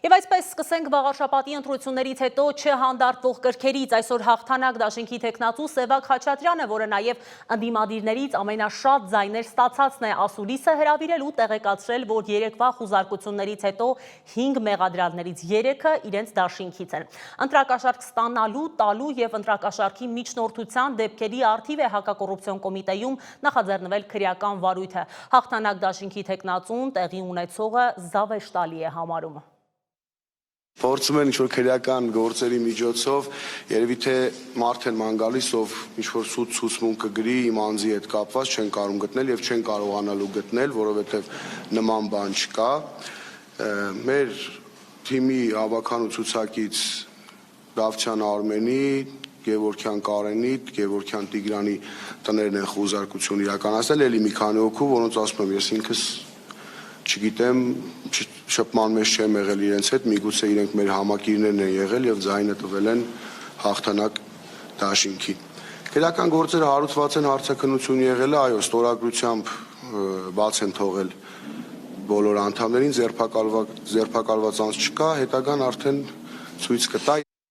Եվ այսպես սկսենք վաղարշապատի ընտրություններից հետո չհանդարտվող կրքերից այսօր հաղթանակ դաշինքի տեխնացու Սևակ Խաչատրյանը, որը նաև ընդդիմադիրներից ամենաշատ ձայներ ստացածն է, ասուլիսը հրավիրել ու տեղեկացրել, որ երեկվա խուզարկություններից հետո 5 մեղադրյալներից 3-ը իրենց դաշինքից են։ Ընտրակաշարք ստանալու, տալու եւ ընտրակաշարքի միջնորդության դեպքերի արդիվ է հակակոռուպցիոն կոմիտեում նախաձեռնվել քրեական վարույթը։ Հաղթանակ դաշինքի տեխնացուն տեղի ունեցողը զավեշտալի է համարում։ Փորձում են ինչ-որ քրեական գործերի միջոցով, երևի թե մարդ են ման գալիս, ով ինչ-որ սուտ ցուցմունք կգրի իմ անձի հետ կապված, չեն կարող գտնել եւ չեն կարողանալու գտնել, որովհետեւ նման բան չկա։ Մեր թիմի ավականու ցուցակից Դավթյան Արմենի, Գևորգյան Կարենի, Գևորգյան Տիգրանի տներն են խուզարկություն իրականացնել, ելի մի քանի հոգու, որոնց ասում եմ ես ինքս չգիտեմ, շփման մեջ չեմ եղել իրենց հետ, միգուցե իրենք մեր համակիրներն են եղել եւ ձայնը տվել են հաղթանակ դաշինքին։ Քրեական գործերը հարուցված են, հարցաքննություն եղել է, այո, ստորագրությամբ բաց են թողել բոլոր անդամներին, ձերբակալված անձ չկա, հետագան արդեն ցույց կտա։